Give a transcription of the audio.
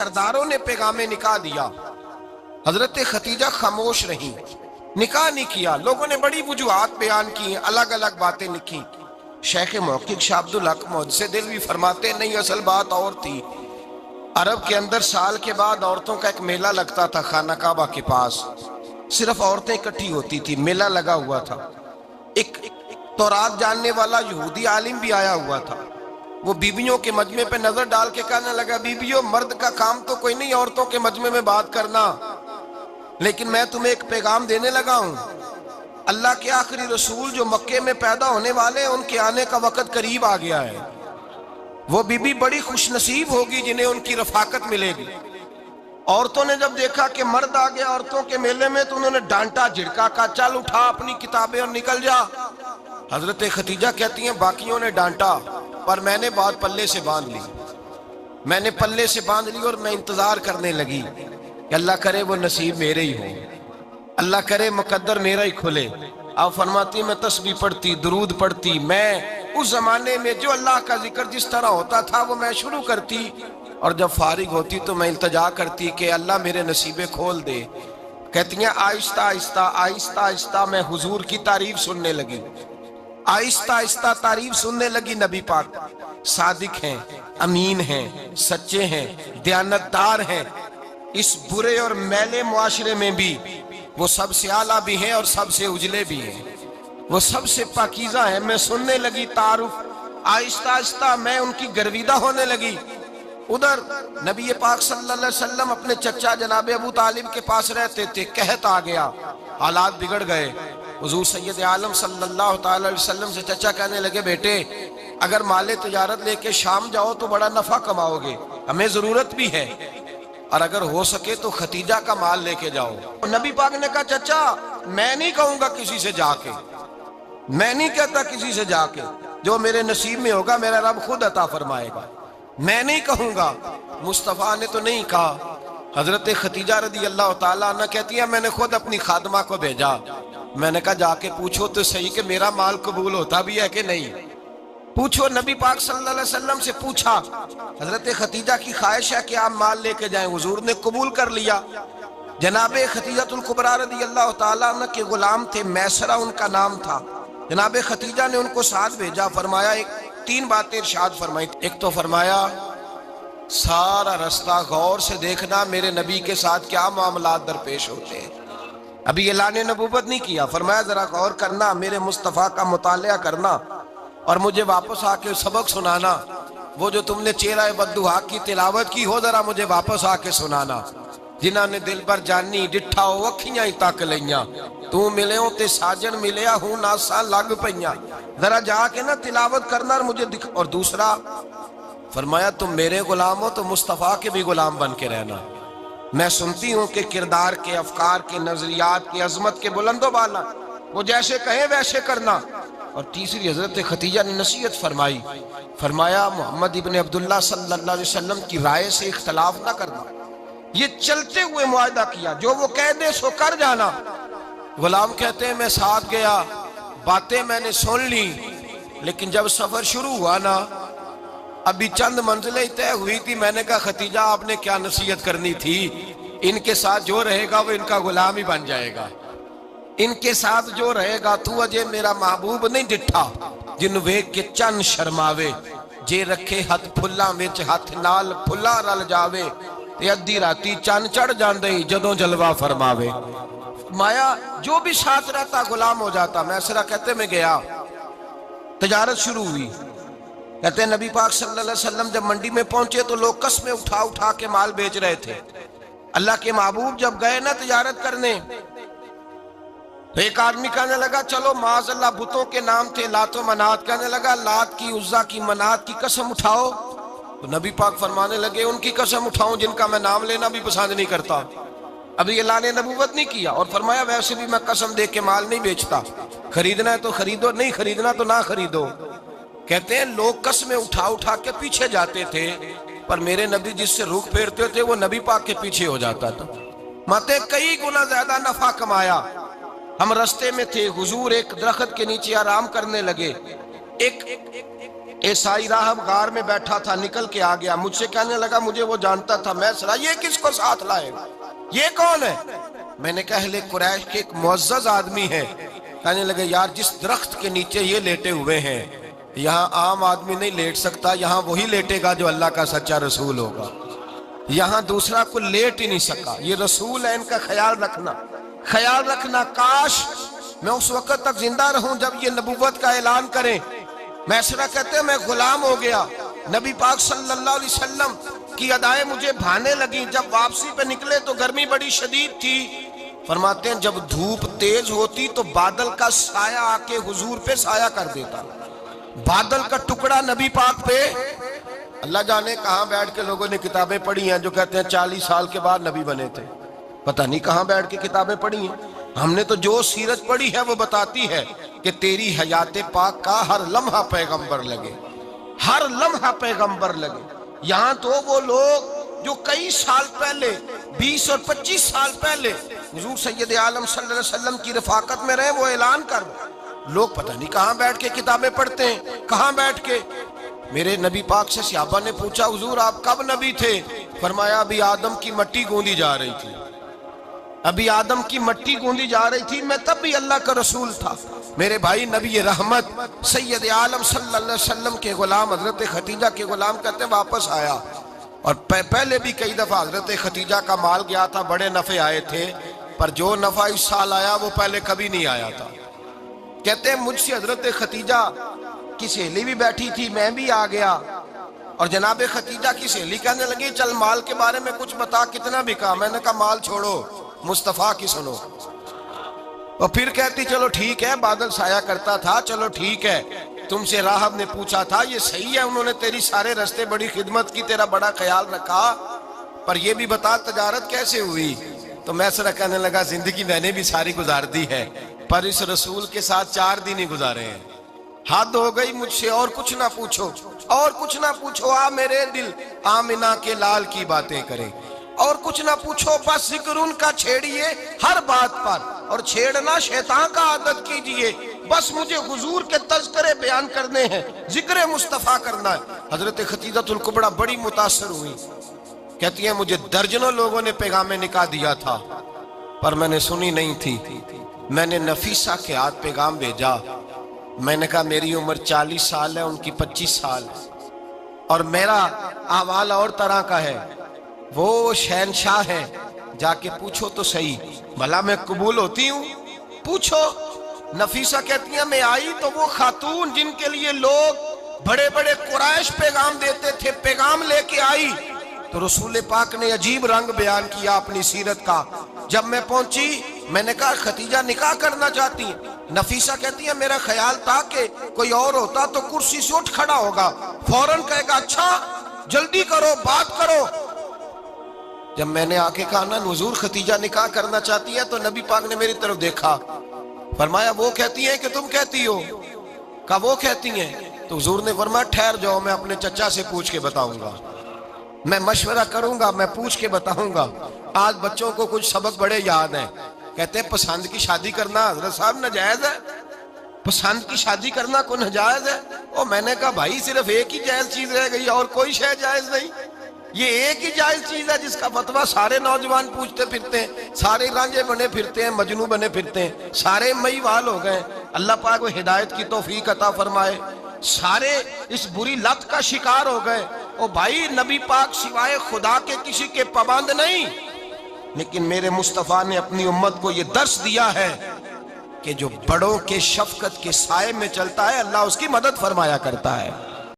सरदारों ने पैगाम निकाह दिया, हजरत खतीजा खामोश रही, निकाह नहीं किया। लोगों ने बड़ी वजूहात बयान की, अलग अलग बातें लिखी। शेख मौकिक शाह अब्दुल हक मुहद्दिस दिलवी फरमाते नहीं, असल बात और थी। अरब के अंदर साल के बाद औरतों का एक मेला लगता था खाना काबा के पास, सिर्फ औरतें इकट्ठी होती थी, मेला लगा हुआ था। एक तौरात जानने वाला यहूदी आलिम भी आया हुआ था। वो बीबियों के मजमे पे नजर डाल के कहने लगा, बीबियों मर्द का काम तो कोई नहीं औरतों के मजमे में बात करना, लेकिन मैं तुम्हें एक पैगाम देने लगा हूं। अल्लाह के आखिरी रसूल जो मक्के में पैदा होने वाले हैं, उनके आने का वक्त करीब आ गया है। वो बीबी बड़ी खुश नसीब होगी जिन्हें उनकी रफाकत मिलेगी। औरतों ने जब देखा कि मर्द आ गया औरतों के मेले में, तो उन्होंने डांटा, झिड़का, का चल उठा अपनी किताबें और निकल जा। हजरत खतीजा कहती हैं, बाकियों ने डांटा पर मैंने बात पल्ले से बांध ली। मैंने पल्ले से बांध ली और मैं इंतजार करने लगी कि अल्लाह करे वो नसीब मेरे ही हो, अल्लाह करे मुकद्दर मेरा ही खुले। आप फरमाती मैं तस्बीह पढ़ती, दुरूद पढ़ती, मैं उस जमाने में जो अल्लाह का जिक्र जिस तरह होता था वो मैं शुरू करती, और जब फारिग होती तो मैं इल्तजा करती कि अल्लाह मेरे नसीबे खोल दे। कहती हैं आहिस्ता आहिस्ता आहिस्ता आहिस्ता मैं हुजूर की तारीफ सुनने लगी, आहिस्ता आहिस्ता तारीफ सुनने लगी। नबी पाक सादिक हैं, अमीन हैं, सच्चे हैं, दयानतदार हैं। इस बुरे और मैले मुआशरे में भी वो सबसे आला भी हैं और सबसे उजले भी हैं, वो सबसे पाकीज़ा हैं। मैं सुनने लगी तारुफ, आहिस्ता आहिस्ता मैं उनकी गर्विदा होने लगी। उधर नबी पाक सल्लल्लाहु अलैहि वसल्लम अपने चचा जनाब अबू तालिब के पास रहते थे। कहत आ गया, हालात बिगड़ गए। हुजूर सैयद आलम सल्लल्लाहु ताला अलैहि वसल्लम से चचा कहने लगे, बेटे अगर माले तिजारत लेके शाम जाओ तो बड़ा नफा कमाओगे, हमें जरूरत भी है, और अगर हो सके तो खतीजा का माल लेके जाओ। नबी पाक ने कहा, चचा मैं नहीं कहूंगा किसी से जाके, मैं नहीं कहता किसी से जाके, जो मेरे नसीब में होगा मेरा रब खुद अता फरमाएगा, मैं नहीं कहूंगा। मुस्तफ़ा ने तो नहीं कहा। हजरत खतीजा रदी अल्लाह ताला अन्हा कहती है, मैंने खुद अपनी खादमा को भेजा। मैंने कहा जाके पूछो तो सही कि मेरा माल कबूल होता भी है कि नहीं, पूछो। नबी पाक सल्लल्लाहु अलैहि वसल्लम से पूछा। हजरत खतीजा की ख्वाहिश है कि आप माल लेके जाएं, हुजूर ने कबूल कर लिया। जनाबे खतीजतुल कुबरा रदी अल्लाह ताला अन्हा के गुलाम थे, मैसरा उनका नाम था। जनाबे खतीजा ने उनको साथ भेजा। फरमाया एक तीन बातें इरशाद फरमाई। एक तो फरमाया सारा रास्ता गौर से देखना मेरे नबी के साथ क्या मामलात दरपेश होते हैं। अभी ऐलान नबूवत नहीं किया, फरमाया जरा गौर करना, मेरे मुस्तफ़ा का मुतालिया करना और मुझे वापस आके सबक सुनाना। वो जो तुमने चेहरा बद्दुहा की तिलावत की हो, जरा मुझे वापस आके सुनाना। जिन्होंने दिल पर जानी डिठा हो अखियां ही तक लईयां, तू मिले हो ते साजन मिलिया हूं नासा लग पईयां, जरा जाके ना तिलावत करना और मुझे दिख। और दूसरा फरमाया तुम मेरे गुलाम हो तो मुस्तफ़ा के भी गुलाम बन के रहना। मैं सुनती हूँ कि किरदार के, अफकार के, नजरियात के, अजमत के बुलंदो बाला, वो जैसे कहे वैसे करना। और तीसरी हजरत खतीजा ने नसीहत फरमाई, फरमाया मोहम्मद इब्न अब्दुल्ला सल्लल्लाहु अलैहि वसल्लम की राय से इख्तलाफ ना करना। ये चलते हुए मुआहदा किया, जो वो कह दे सो कर जाना। गुलाम कहते हैं मैं साथ गया, बातें मैंने सुन ली, लेकिन जब सफर शुरू हुआ ना, अभी चंद मंजिलें तय हुई थी, मैंने कहा खतीजा आपने क्या नसीहत करनी थी, इनके साथ जो रहेगा वो इनका गुलाम ही बन जाएगा, इनके साथ जो रहेगा। तू अजय मेरा महबूब नहीं डिठा जिन वेख के चन शर्मावे, जे रखे हथ फुल्लां विच हथ नाल फुल्ला रल जावे, ते अद्धी राती चन चढ़ जांदे जदों जलवा फरमावे। माया जो भी साथ रहता गुलाम हो जाता। मैसरा कहते मैं गया, तजारत शुरू हुई। कहते नबी पाक सल्लल्लाहु अलैहि वसल्लम जब मंडी में पहुंचे तो लोग कस्में उठा उठा के माल बेच रहे थे। अल्लाह के महबूब जब गए ना तिजारत करने, तो एक आदमी कहने लगा चलो माज़अल्लाह बुतों के नाम थे लात व मनात, कहने लगा लात की, उज़्ज़ा की, मनात की कसम उठाओ। तो नबी पाक फरमाने लगे उनकी कसम उठाऊं जिनका मैं नाम लेना भी पसंद नहीं करता। अभी ऐलान नबूवत नहीं किया। और फरमाया वैसे भी मैं कसम दे के माल नहीं बेचता, खरीदना है तो खरीदो, नहीं खरीदना तो ना खरीदो। कहते हैं लोग कसमें उठा उठा के पीछे जाते थे, पर मेरे नबी जिससे रुख फेरते थे वो नबी पाक के पीछे हो जाता था। माते कई गुना ज्यादा नफा कमाया। हम रास्ते में थे, हुजूर एक दरख्त के नीचे आराम करने लगे। एक عیسائی راہب غار میں بیٹھا تھا، نکل کے آ گیا، مجھ سے کہنے لگا مجھے وہ جانتا تھا، میں سنا یہ کس کو ساتھ لائے گا، یہ کون ہے؟ میں نے کہا اہل قریش کے ایک معزز آدمی ہے۔ کہنے لگے یار جس درخت کے نیچے یہ لیٹے ہوئے ہیں یہاں عام آدمی نہیں لیٹ سکتا، یہاں وہی لیٹے گا جو اللہ کا سچا رسول ہوگا، یہاں دوسرا کو لیٹ ہی نہیں سکا، یہ رسول ہے، ان کا خیال رکھنا، کاش میں اس وقت تک زندہ رہوں جب یہ نبوت کا اعلان کریں۔ میسرہ کہتے ہیں میں غلام ہو گیا، نبی پاک صلی اللہ علیہ وسلم کی ادائیں مجھے بھانے لگیں، جب واپسی پہ نکلے تو گرمی بڑی شدید تھی، فرماتے ہیں جب دھوپ تیز ہوتی تو بادل کا سایہ آ کے حضور پہ سایہ کر دیتا، بادل کا ٹکڑا نبی پاک پہ، اللہ جانے کہاں بیٹھ کے لوگوں نے کتابیں پڑھی ہیں جو کہتے ہیں 40 سال کے بعد نبی بنے تھے، پتہ نہیں کہاں بیٹھ کے کتابیں پڑھی ہیں۔ ہم نے تو جو سیرت پڑھی ہے وہ بتاتی ہے کہ تیری حیات پاک کا ہر لمحہ پیغمبر لگے، ہر لمحہ پیغمبر لگے۔ یہاں تو وہ لوگ جو کئی سال پہلے 20 اور 25 سال پہلے حضور سید عالم صلی اللہ علیہ وسلم کی رفاقت میں رہے وہ اعلان کر، لوگ پتہ نہیں کہاں بیٹھ کے کتابیں پڑھتے ہیں، کہاں بیٹھ کے۔ میرے نبی پاک سے صحابہ نے پوچھا حضور آپ کب نبی تھے؟ فرمایا ابھی آدم کی مٹی گوندی جا رہی تھی، ابھی آدم کی مٹی گوندی جا رہی تھی، میں تب بھی اللہ کا رسول تھا۔ میرے بھائی نبی رحمت سید عالم صلی اللہ علیہ وسلم کے غلام حضرت ختیجہ کے غلام کہتے ہیں واپس آیا، اور پہلے بھی کئی دفعہ حضرت ختیجہ کا مال گیا تھا، بڑے نفع آئے تھے، پر جو نفع اس سال آیا وہ پہلے کبھی نہیں آیا تھا۔ کہتے ہیں مجھ سے حضرت ختیجہ کی سہیلی بھی بیٹھی تھی، میں بھی آ گیا، اور جناب ختیجہ کی سہیلی کہنے لگی چل مال کے بارے میں کچھ بتا کتنا بکا، میں نے کہا مال چھوڑو مصطفیٰ کی سنو، اور پھر کہتی چلو ٹھیک ہے بادل سایہ کرتا تھا، چلو ٹھیک ہے، تم سے راہب نے پوچھا تھا یہ صحیح ہے انہوں نے تیری سارے رستے بڑی خدمت کی، تیرا بڑا خیال رکھا، پر یہ بھی بتا تجارت کیسے ہوئی؟ تو میسرہ کہنے لگا زندگی میں نے بھی ساری گزار دی ہے، پر اس رسول کے ساتھ 4 دن ہی گزارے ہیں، حد ہو گئی مجھ سے، اور کچھ نہ پوچھو، اور کچھ نہ پوچھو، آ میرے دل آمنہ کے لال کی باتیں کریں، اور کچھ نہ پوچھو، بس ذکر ان کا چھیڑیے ہر بات پر، اور چھیڑنا شیطان کا عادت کیجئے، بس مجھے حضور کے تذکرے بیان کرنے ہیں، ذکر مصطفیٰ کرنا ہے۔ حضرت ختیجہ الکبریٰ بڑی متاثر ہوئی، کہتی ہیں مجھے درجنوں لوگوں نے پیغام نکاح دیا تھا پر میں نے سنی نہیں تھی، میں نے نفیسہ کے ہاتھ پیغام بھیجا، میں نے کہا میری عمر 40 سال ہے ان کی 25 سال ہے، اور میرا احوال اور طرح کا ہے، وہ شہنشاہ ہے، جا کے پوچھو تو صحیح بھلا میں قبول ہوتی ہوں، پوچھو۔ نفیسہ کہتی ہیں میں آئی تو وہ خاتون جن کے لیے لوگ بڑے بڑے قریش پیغام دیتے تھے پیغام لے کے آئی، تو رسول پاک نے عجیب رنگ بیان کیا اپنی سیرت کا۔ جب میں پہنچی میں نے کہا ختیجہ نکاح کرنا چاہتی ہیں؟ نفیسہ کہتی ہے میرا خیال تھا کہ کوئی اور ہوتا تو کرسی سے اٹھ کھڑا ہوگا، فوراً کہے گا اچھا جلدی کرو بات کرو۔ جب میں نے آ کے کہا نا حضور ختیجہ نکاح کرنا چاہتی ہے تو نبی پاک نے میری طرف دیکھا، فرمایا وہ کہتی ہیں کہ تم کہتی ہو؟ کہا وہ کہتی ہیں، تو حضور نے فرمایا ٹھہر جاؤ میں اپنے چچا سے پوچھ کے بتاؤں گا، میں مشورہ کروں گا، میں پوچھ کے بتاؤں گا۔ آج بچوں کو کچھ سبق بڑے یاد ہیں، کہتے ہیں پسند کی شادی کرنا حضرت صاحب ناجائز ہے، پسند کی شادی کرنا کوئی ناجائز ہے؟ اور میں نے کہا بھائی صرف ایک ہی جائز چیز رہ گئی اور کوئی شے جائز نہیں، یہ ایک ہی جائز چیز ہے جس کا فتویٰ سارے نوجوان پوچھتے پھرتے ہیں، سارے رانجے بنے پھرتے ہیں، مجنوں بنے پھرتے ہیں، سارے مئی وال ہو گئے، اللہ پاک وہ ہدایت کی توفیق عطا فرمائے، سارے اس بری لت کا شکار ہو گئے۔ او بھائی نبی پاک سوائے خدا کے کسی کے پابند نہیں، لیکن میرے مصطفیٰ نے اپنی امت کو یہ درس دیا ہے کہ جو بڑوں کے شفقت کے سائے میں چلتا ہے اللہ اس کی مدد فرمایا کرتا ہے۔